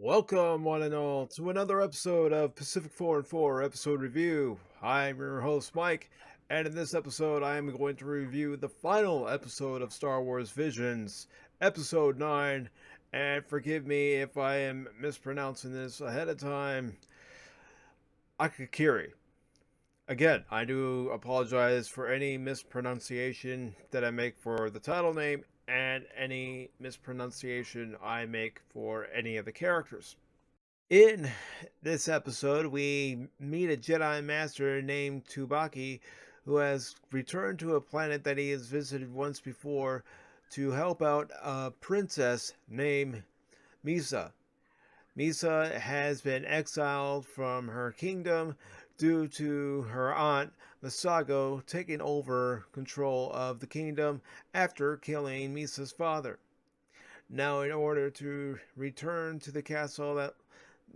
Welcome, one and all, to another episode of Pacific414 Episode Review. I'm your host, Mike, and in this episode, I am going to review the final episode of Star Wars Visions, Episode 9, and forgive me if I am mispronouncing this ahead of time, Akakiri. Again, I do apologize for any mispronunciation that I make for the title name and any mispronunciation I make for any of the characters. In this episode, we meet a Jedi Master named Tubaki who has returned to a planet that he has visited once before to help out a princess named Misa. Misa has been exiled from her kingdom due to her aunt Masago taking over control of the kingdom after killing Misa's father. Now, in order to return to the castle that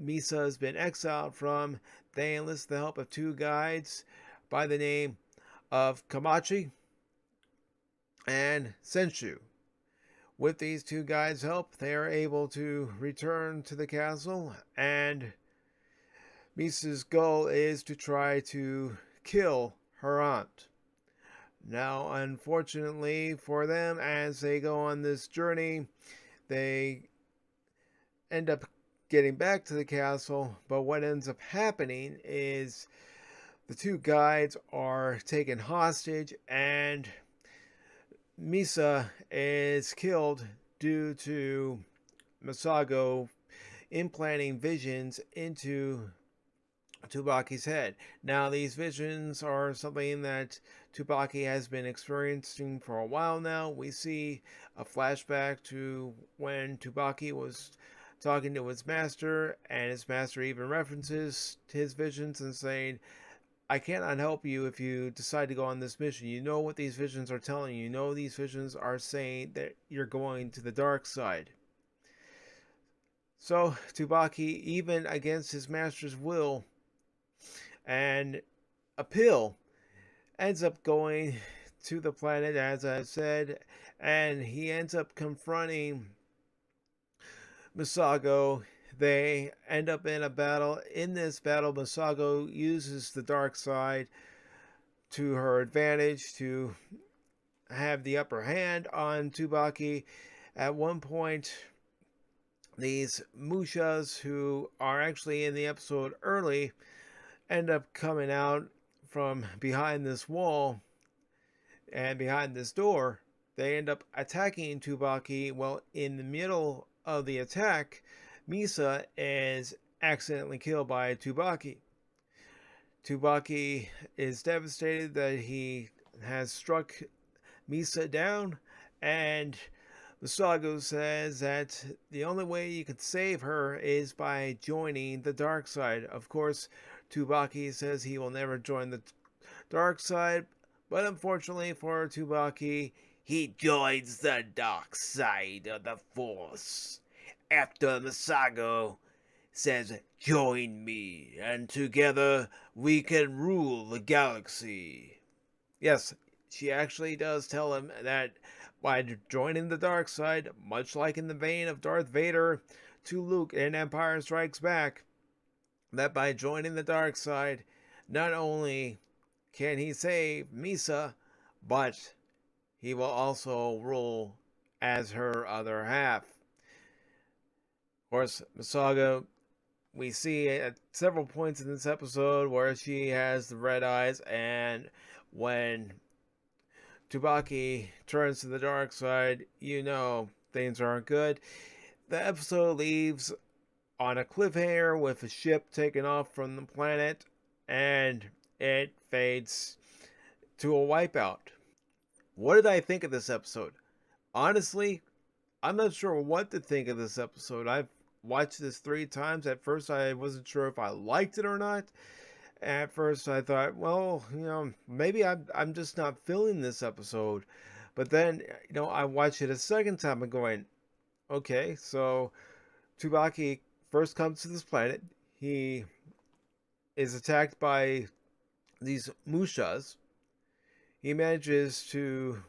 Misa has been exiled from, they enlist the help of two guides by the name of Kamachi and Senshu. With these two guides' help, they are able to return to the castle, and Misa's goal is to try to kill her aunt. Now, unfortunately for them, as they go on this journey, they end up getting back to the castle, but what ends up happening is the two guides are taken hostage and Misa is killed due to Masago implanting visions into Tubaki's head. Now, these visions are something that Tubaki has been experiencing for a while now. We see a flashback to when Tubaki was talking to his master, and his master even references his visions and saying, I cannot help you if you decide to go on this mission. You know what these visions are telling you. You know these visions are saying that you're going to the dark side. So, Tubaki, even against his master's will and appeal, ends up going to the planet, as I've said, and he ends up confronting Masago. They end up in a battle. In this battle, Masago uses the dark side to her advantage to have the upper hand on Tubaki. At one point, these Mushas, who are actually in the episode early, end up coming out from behind this wall and behind this door. They end up attacking Tubaki. Well, in the middle of the attack, Misa is accidentally killed by Tubaki. Tubaki is devastated that he has struck Misa down, and Masago says that the only way you can save her is by joining the dark side. Of course, Tubaki says he will never join the dark side, but unfortunately for Tubaki, he joins the dark side of the Force. After Masago says, join me, and together we can rule the galaxy. Yes, she actually does tell him that by joining the dark side, much like in the vein of Darth Vader to Luke in Empire Strikes Back, that by joining the dark side, not only can he save Misa, but he will also rule as her other half. Of course, Masago, we see at several points in this episode where she has the red eyes, and when Tubaki turns to the dark side, you know things aren't good. The episode leaves on a cliffhanger with a ship taken off from the planet, and it fades to a wipeout. What did I think of this episode? Honestly, I'm not sure what to think of this episode. I've watched this 3 times. At first, I wasn't sure if I liked it or not. At first, I thought, well, maybe I'm just not feeling this episode. But then, I watched it a second time and going, okay, so Tubaki first comes to this planet. He is attacked by these Mushas. He manages to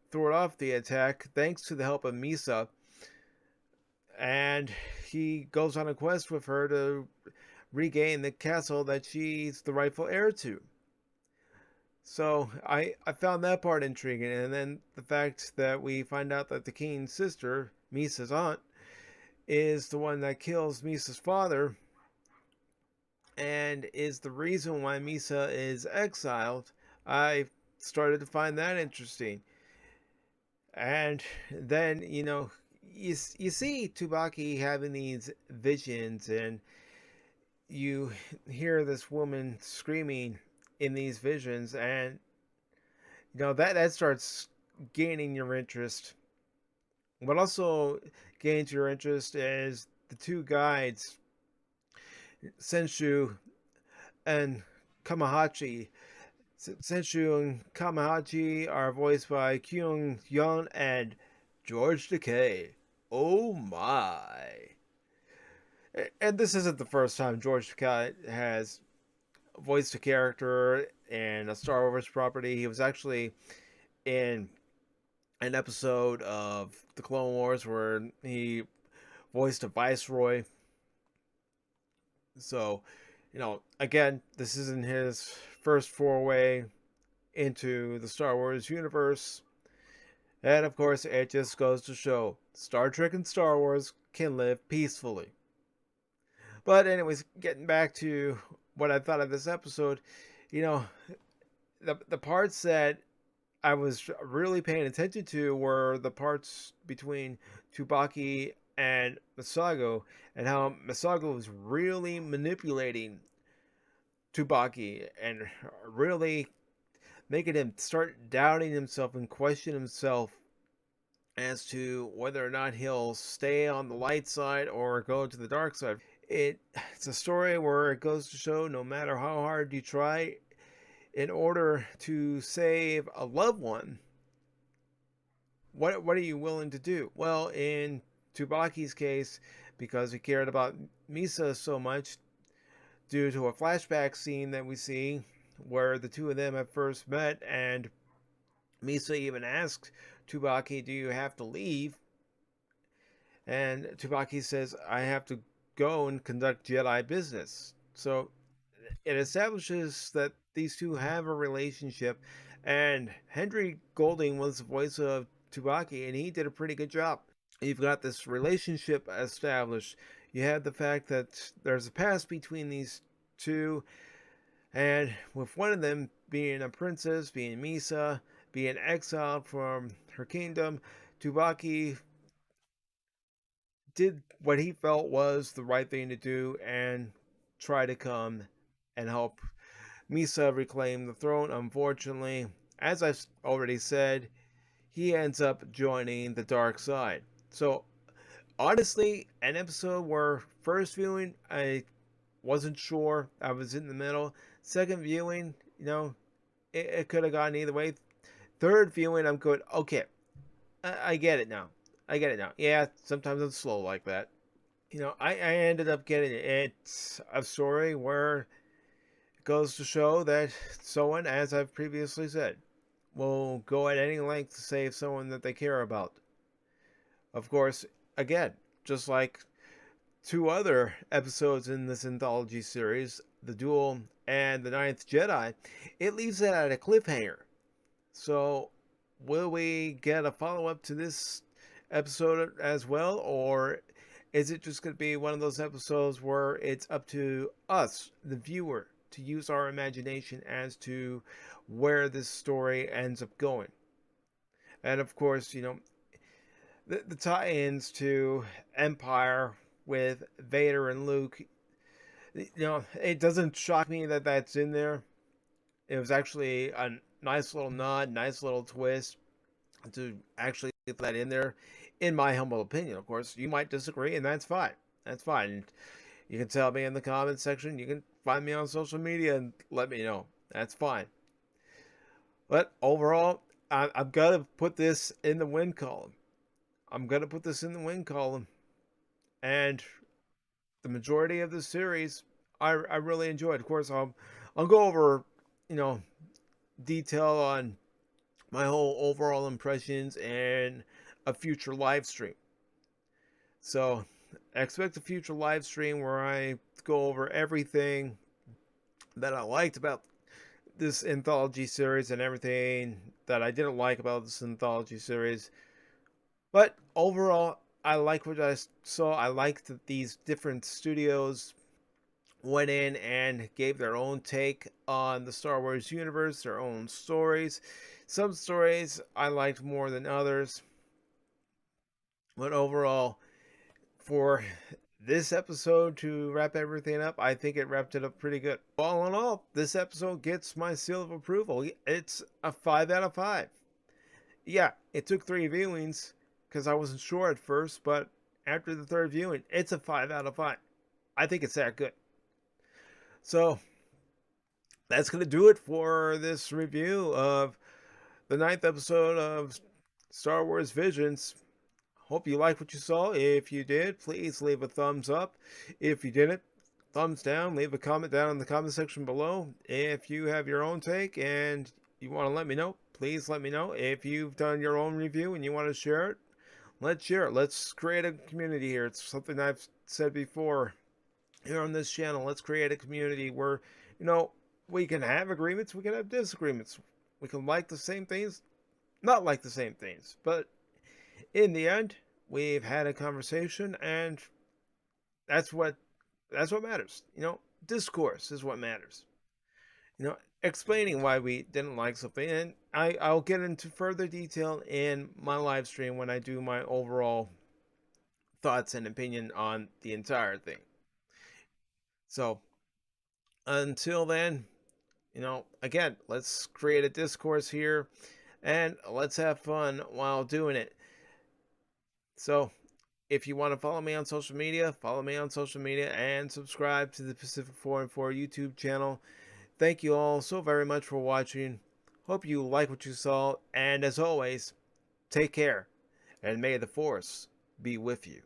thwart off the attack thanks to the help of Misa, and he goes on a quest with her to regain the castle that she's the rightful heir to. So I found that part intriguing, and then the fact that we find out that the king's sister, Misa's aunt, is the one that kills Misa's father and is the reason why Misa is exiled. I started to find that interesting. And then, you see Tubaki having these visions, and you hear this woman screaming in these visions, and that starts gaining your interest. What also gains your interest is the two guides, Senshu and Kamahachi. Senshu and Kamahachi are voiced by Kyung Yeon and George Takei. Oh my. And this isn't the first time George Takei has voiced a character in a Star Wars property. He was actually in an episode of the Clone Wars where he voiced a Viceroy. So, again, this isn't his first foray into the Star Wars universe. And of course, it just goes to show Star Trek and Star Wars can live peacefully. But anyways, getting back to what I thought of this episode, the parts that I was really paying attention to were the parts between Tubaki and Masago, and how Masago was really manipulating Tubaki and really making him start doubting himself and question himself as to whether or not he'll stay on the light side or go to the dark side. It's a story where it goes to show no matter how hard you try, in order to save a loved one, what are you willing to do? Well, in Tubaki's case, because he cared about Misa so much, due to a flashback scene that we see where the two of them have first met, and Misa even asked Tubaki, "Do you have to leave?" And Tubaki says, "I have to go and conduct Jedi business." So it establishes that these two have a relationship, and Henry Golding was the voice of Tubaki, and he did a pretty good job. You've got this relationship established. You have the fact that there's a past between these two, and with one of them being a princess, being Misa, being exiled from her kingdom, Tubaki did what he felt was the right thing to do and try to come and help Misa reclaim the throne. Unfortunately, as I've already said, he ends up joining the dark side. So, honestly, an episode where first viewing, I wasn't sure. I was in the middle. Second viewing, it could have gone either way. Third viewing, I'm good. Okay, I get it now. I get it now. Yeah, sometimes I'm slow like that. I ended up getting it. It's a story where it goes to show that someone, as I've previously said, will go at any length to save someone that they care about. Of course, again, just like two other episodes in this anthology series, The Duel and The Ninth Jedi, it leaves it at a cliffhanger. So, will we get a follow-up to this episode as well, or is it just going to be one of those episodes where it's up to us, the viewer, to use our imagination as to where this story ends up going? And of course, the tie-ins to Empire with Vader and Luke, it doesn't shock me that that's in there. It was actually a nice little nod, nice little twist to actually Get that in there, in my humble opinion. Of course, you might disagree, and that's fine. That's fine. And you can tell me in the comments section. You can find me on social media and let me know. That's fine. But overall, I've got to put this in the win column. I'm going to put this in the win column. And the majority of the series, I really enjoyed. Of course, I'll go over, you know, detail on my whole overall impressions and a future live stream. So expect a future live stream where I go over everything that I liked about this anthology series and everything that I didn't like about this anthology series. But overall, I like what I saw. I liked that these different studios went in and gave their own take on the Star Wars universe, their own stories. Some stories I liked more than others. But overall, for this episode to wrap everything up, I think it wrapped it up pretty good. All in all, this episode gets my seal of approval. It's a 5 out of 5. Yeah, it took 3 viewings because I wasn't sure at first, but after the 3rd viewing, it's a 5 out of 5. I think it's that good. So, that's going to do it for this review of the 9th episode of Star Wars Visions. Hope you liked what you saw. If you did, please leave a thumbs up. If you didn't, thumbs down. Leave a comment down in the comment section below. If you have your own take and you want to let me know, please let me know. If you've done your own review and you want to share it, let's share it. Let's create a community here. It's something I've said before here on this channel. Let's create a community where, we can have agreements, we can have disagreements. We can like the same things, not like the same things. But in the end, we've had a conversation, and that's what matters. Discourse is what matters. Explaining why we didn't like something, and I'll get into further detail in my live stream when I do my overall thoughts and opinion on the entire thing. So until then, again, let's create a discourse here and let's have fun while doing it. So if you want to follow me on social media, follow me on social media and subscribe to the Pacific414 YouTube channel. Thank you all so very much for watching. Hope you like what you saw, and as always, take care, and may the Force be with you.